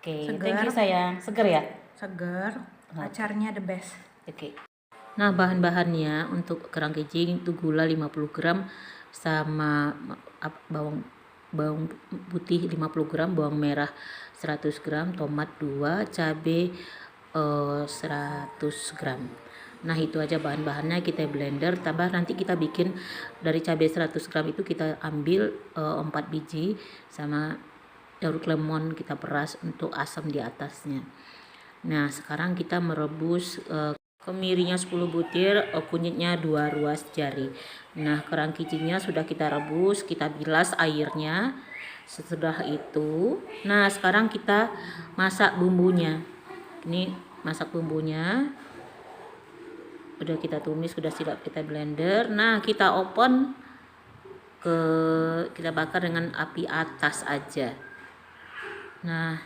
Oke, thank Segar. you sayang. Seger ya? Segar, acarnya the best. Oke. Nah, bahan-bahannya untuk kerang kicing itu gula 50 gram sama bawang putih 50 gram, bawang merah 100 gram, tomat 2, cabai 100 gram. Nah, itu aja bahan-bahannya, kita blender. Tambah nanti kita bikin dari cabai 100 gram itu kita ambil 4 biji sama daun lemon, kita peras untuk asam di atasnya. Nah, sekarang kita merebus kemirinya 10 butir, kunyitnya 2 ruas jari. Nah, kerang kicingnya sudah kita rebus, kita bilas airnya. Setelah itu, nah sekarang kita masak bumbunya. Ini masak bumbunya. Udah kita tumis, sudah siap kita blender. Nah, kita open kita bakar dengan api atas aja. Nah,